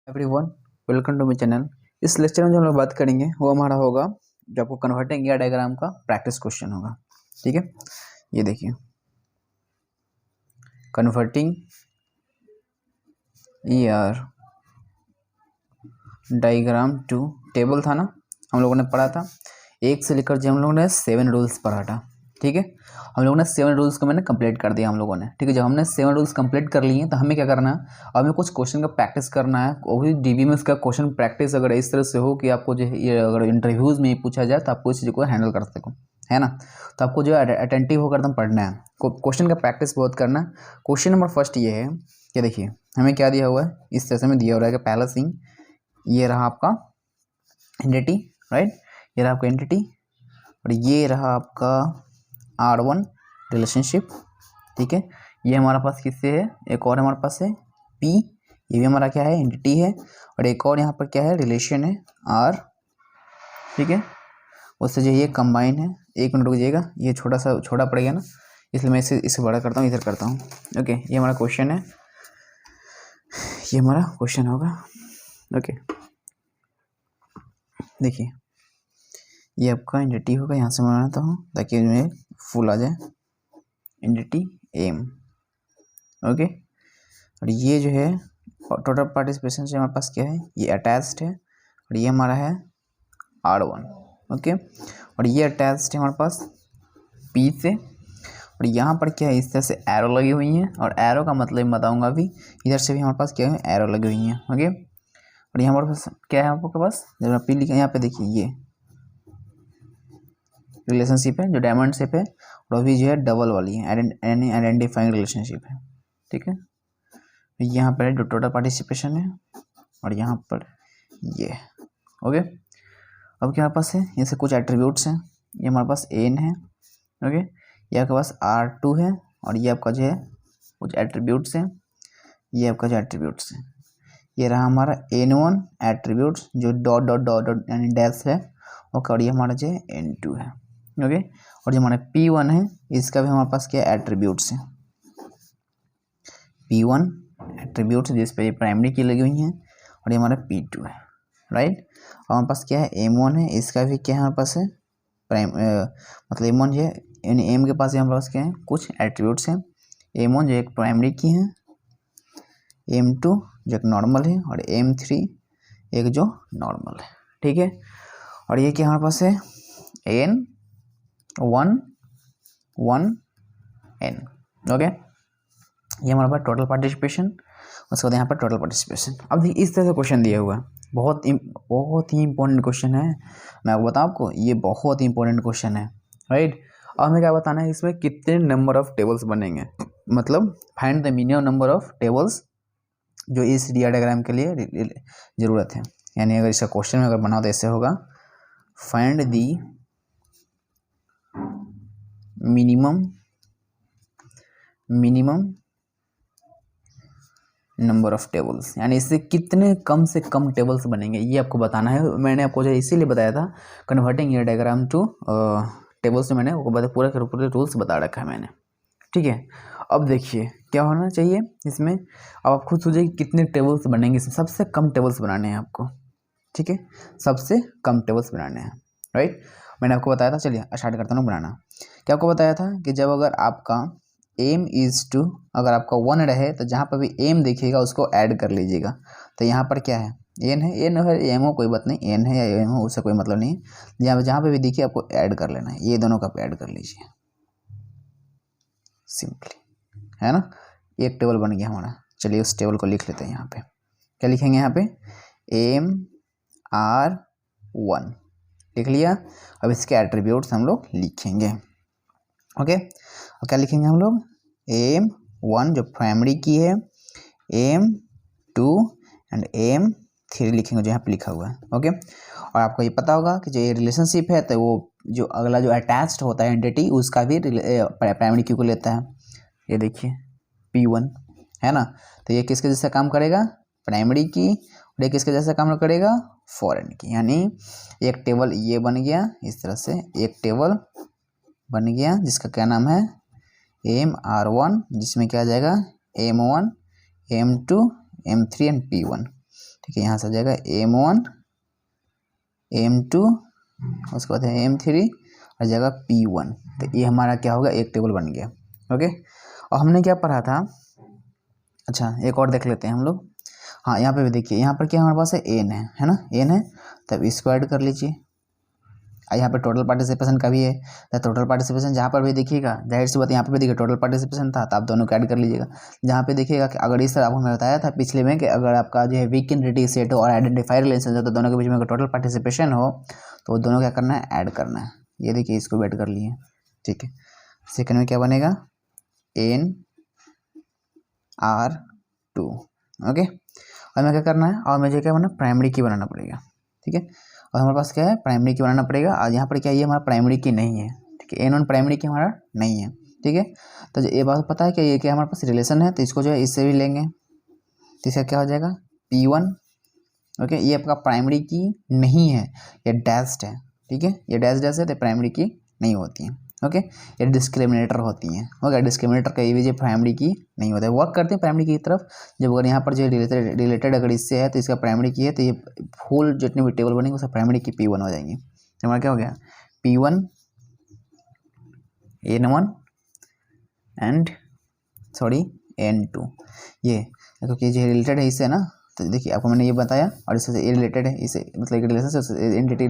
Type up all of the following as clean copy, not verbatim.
Everyone, welcome to my channel. इस lecture में जो हम लोग बात करेंगे वो हमारा होगा जो आपको कन्वर्टिंग ईआर डायग्राम का प्रैक्टिस क्वेश्चन होगा। ठीक है, ये देखिए converting ER diagram to table था ना, हम लोगों ने पढ़ा था 1 से लेकर जो हम लोगों ने 7 रूल्स पढ़ा था। ठीक है, हम लोगों ने 7 रूल्स को मैंने कंप्लीट कर दिया हम लोगों ने। ठीक है, जब हमने 7 रूल्स कंप्लीट कर लिए तो हमें क्या करना है, अब हमें कुछ क्वेश्चन का प्रैक्टिस करना है। वो भी डीबी में इसका क्वेश्चन प्रैक्टिस अगर इस तरह से हो कि आपको जो ये अगर इंटरव्यूज़ में पूछा जाए तो आपको इस चीज़ को हैंडल कर सको, है ना। तो आपको जो है अटेंटिव होकर एकदम पढ़ना है, क्वेश्चन का प्रैक्टिस बहुत करना है। क्वेश्चन नंबर फर्स्ट ये है कि देखिए हमें क्या दिया हुआ है, इस तरह से हमें दिया हुआ है कि पहला सिंह ये रहा आपका एंटिटी, राइट, ये रहा आपका एंटिटी और ये रहा आपका R1 रिलेशनशिप। ठीक है, ये हमारे पास किससे है, एक और हमारे पास है P, ये भी हमारा क्या है एंटिटी है, और एक और यहाँ पर क्या है रिलेशन है R। ठीक है, उससे जो ये कंबाइन है, एक मिनट रुकिएगा, ये छोटा सा छोटा पड़ेगा ना, इसलिए मैं इसे बड़ा करता हूँ, इधर करता हूँ। ओके, ये हमारा क्वेश्चन है, ये हमारा क्वेश्चन होगा। ओके, देखिए ये आपका एंटिटी होगा, यहाँ से मैं बनाता हूँ ताकि इसमें फुल आ जाए, एंटिटी एम। ओके, और ये जो है टोटल पार्टिसिपेशन से हमारे पास क्या है, ये अटैच्ड है और ये हमारा है R1। ओके, और ये अटैच्ड है हमारे पास P से, और यहाँ पर क्या है इस तरह से एरो लगी हुई हैं, और एरो का मतलब मैं बताऊँगा अभी। इधर से भी हमारे पास क्या है एरो लगी हुई हैं। ओके, और यहाँ हमारे पास क्या है, आपके पास जब P लिखा यहाँ पे देखिए ये रिलेशनशिप है जो डायमंड शेप है, और अभी जो है डबल वाली है आइडेंटिफाइंग रिलेशनशिप है। ठीक है, यहाँ पर जो टोटल पार्टिसिपेशन है और यहाँ पर ये। ओके, अब क्या हमारे पास है, जैसे कुछ एट्रीब्यूट्स हैं, ये हमारे पास एन है। ओके, ये आपके पास R2 है, और ये आपका जो है कुछ एट्रीब्यूट्स हैं, ये आपका जो एट्रीब्यूट्स है, ये रहा हमारा N1 एट्रीब्यूट्स जो डॉट डॉट डॉट डॉट यानी डैश है। ओके, और ये हमारा जो है N2 है। ओके, और जो हमारा P1 है इसका भी हमारे पास क्या एट्रीब्यूट्स है, P1 एट्रीब्यूट्स जिस पे प्राइमरी की लगी हुई हैं, और ये हमारा P2 है, राइट। और हमारे पास क्या है M1 है, इसका भी क्या है हमारे पास है मतलब M1 जो है यानी M के पास हमारे पास क्या है कुछ एट्रीब्यूट्स हैं। M1 जो एक प्राइमरी की है, M2 जो एक नॉर्मल है, और M3 एक जो नॉर्मल है। ठीक है, और ये क्या हमारे पास है N1 1 N। ओके, ये हमारे पास टोटल पार्टिसिपेशन, उसके बाद यहाँ पर टोटल पार्टिसिपेशन। अब इस तरह से क्वेश्चन दिया हुआ है, बहुत ही इंपॉर्टेंट क्वेश्चन है। मैं आपको बताऊँ, आपको ये बहुत ही इंपॉर्टेंट क्वेश्चन है, राइट। अब हमें क्या बताना है, इसमें कितने नंबर ऑफ टेबल्स बनेंगे, मतलब find the minimum number of tables जो इस ईआर डायग्राम के लिए ज़रूरत है। यानी अगर इसका क्वेश्चन में अगर बनाओ तो ऐसे होगा, find the minimum number of tables, यानी इससे कितने कम से कम टेबल्स बनेंगे ये आपको बताना है। मैंने आपको जो इसीलिए बताया था converting ER diagram to tables में, मैंने आपको पूरे रूल्स बता रखा है मैंने। ठीक है, अब देखिए क्या होना चाहिए इसमें, अब आप खुद सोचिए कितने टेबल्स बनेंगे इसमें। सबसे कम टेबल्स बनाने हैं आपको, ठीक है, सबसे कम टेबल्स बनाने हैं, राइट। मैंने आपको बताया था, चलिए स्टार्ट करता हूँ बनाना। क्या आपको बताया था कि जब अगर आपका एम इज़ टू, अगर आपका 1 रहे तो जहाँ पर भी एम देखिएगा उसको ऐड कर लीजिएगा। तो यहाँ पर क्या है एन है, एन है एम हो कोई बात नहीं, एन है या एम हो उससे कोई मतलब नहीं है। जहाँ पे भी देखिए आपको ऐड कर लेना है, ये दोनों का ऐड कर लीजिए सिंपली, है ना। एक टेबल बन गया हमारा। चलिए उस टेबल को लिख लेते हैं। यहाँ पे क्या लिखेंगे, यहाँ पे MR1 लिख लिया। अब इसके एट्रीब्यूट्स हम लोग लिखेंगे। ओके, और क्या लिखेंगे हम लोग, M1 जो प्राइमरी की है, M2 एंड M3 लिखेंगे जो यहाँ पे लिखा हुआ है। ओके, और आपको ये पता होगा कि जो ये रिलेशनशिप है तो वो जो अगला जो अटैच्ड होता है एंटिटी उसका भी प्राइमरी की को लेता है। ये देखिए P1 है ना, तो ये किसके जैसा काम करेगा, प्राइमरी की, और ये किसके जैसा काम करेगा, फॉरेन की। यानी एक टेबल ये बन गया, इस तरह से एक टेबल बन गया जिसका क्या नाम है MR1, जिसमें क्या आ जाएगा M1 M2 M3 and P1। ठीक है। यहाँ से आ जाएगा M1 M2 उसके बाद है M3 और जाएगा P1। तो ये हमारा क्या होगा, एक टेबल बन गया। ओके, और हमने क्या पढ़ा था, अच्छा एक और देख लेते हैं हम लोग। हाँ यहाँ पे भी देखिए, यहाँ पर क्या हमारे पास है एन है ना, एन है, तब इसको ऐड कर लीजिए। यहाँ पे टोटल पार्टिसिपेशन का भी है, तो टोटल पार्टिसिपेशन जहाँ पर भी देखिएगा, जाहिर सी बात यहाँ पर भी देखिए टोटल पार्टिसिपेशन था, तो आप दोनों को ऐड कर लीजिएगा। जहाँ पे देखिएगा कि अगर इस तरह आपको मैं बताया था पिछले में कि अगर आपका जो है वीक एंटिटी सेट हो और आइडेंटिफाई रिलेशन हो, तो दोनों के बीच में अगर टोटल पार्टिसिपेशन हो तो दोनों क्या करना है, ऐड करना है। ये देखिए इसको भी ऐड कर लिए, ठीक है। सेकेंड में क्या बनेगा, NR2। ओके, और मैं क्या करना है, और मुझे क्या बनाना, प्राइमरी की बनाना पड़ेगा, ठीक है। और हमारे पास क्या है, प्राइमरी की बनाना पड़ेगा। और यहाँ पर क्या, ये हमारा प्राइमरी की नहीं है, ठीक है। N1 प्राइमरी की हमारा नहीं है, ठीक है। तो ये बात पता है कि ये क्या हमारे पास रिलेशन है, तो इसको जो है इससे भी लेंगे, तो इसका क्या हो जाएगा P1। ओके, ये आपका प्राइमरी की नहीं है, ये डैश्ड है, ठीक है। ये डैश है तो प्राइमरी की नहीं होती है। ओके, ये डिस्क्रिमिनेटर होती हैं। ओके, डिस्क्रिमिनेटर कहीं भी जो प्राइमरी की नहीं होता है, वर्क करते हैं प्राइमरी की तरफ। जब अगर यहाँ पर जो रिलेटेड अगर इससे है तो इसका प्राइमरी की है, तो ये फुल जितने भी टेबल बनेंगे उसका प्राइमरी की P1 हो जाएंगे। हमारा क्या हो गया, P1 N1 एंड N2। ये क्योंकि जो रिलेटेड है इससे ना, तो देखिए आपको मैंने ये बताया, और इससे ये रिलेटेड है, इसे मतलब एक रिलेशन से एंटिटी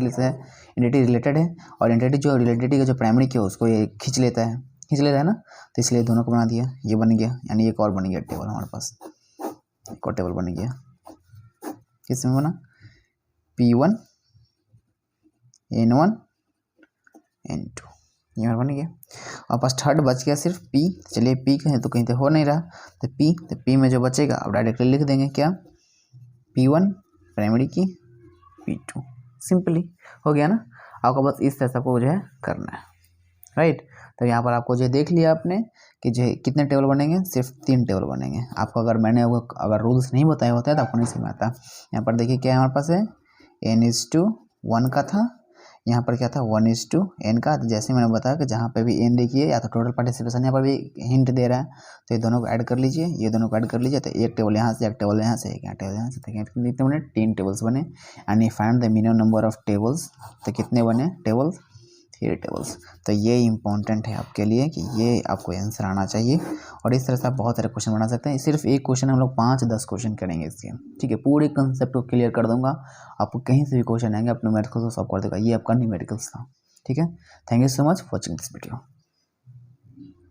रिलेटेड है, और एंटिटी जो रिलेटेड का जो प्राइमरी की है उसको ये खींच लेता है ना, तो इसलिए दोनों को बना दिया, ये बन गया, यानी एक और बन गया टेबल हमारे पास, एक और टेबल बन गया। किसमें बना, P1 N1 N2, ये बन गया। और पास थर्ड बच गया सिर्फ P। चलिए P कहीं तो कहीं तो हो नहीं रहा, तो P में जो बचेगा अब डायरेक्टली लिख देंगे, क्या, P1 प्राइमरी की P2, सिंपली हो गया ना। आपको बस इस तरह से आपको जो है करना है, राइट। तो यहाँ पर आपको जो देख लिया आपने कि जो कितने टेबल बनेंगे, सिर्फ 3 टेबल बनेंगे। आपको अगर मैंने अगर रूल्स नहीं बताया होता है तो आपको नहीं समझ आता। यहाँ पर देखिए क्या हमारे पास है, N:1 का था, यहाँ पर क्या था 1:n का। तो जैसे मैंने बताया कि जहाँ पे भी n देखिए, या तो टोटल पार्टिसिपेशन यहाँ पर भी हिंट दे रहा है, तो ये दोनों को ऐड कर लीजिए, ये दोनों को ऐड कर लीजिए। तो एक टेबल यहाँ से, एक टेबल यहाँ से, एक टेबल यहाँ से, कितने बने, 3 टेबल्स बने। And find the minimum number of tables, तो कितने बने टेबल्स, 3 टेबल्स। तो ये इंपॉर्टेंट है आपके लिए कि ये आपको आंसर आना चाहिए। और इस तरह से आप बहुत सारे क्वेश्चन बना सकते हैं। सिर्फ एक क्वेश्चन हम लोग 5-10 क्वेश्चन करेंगे इसके, ठीक है। पूरे कंसेप्ट को क्लियर कर दूंगा, आपको कहीं से भी क्वेश्चन आएंगे अपने न्यूमेरिकल्स को सॉल्व कर देगा। ये आपका न्यूमेरिकल्स था, ठीक है। Thank you so much for watching this video.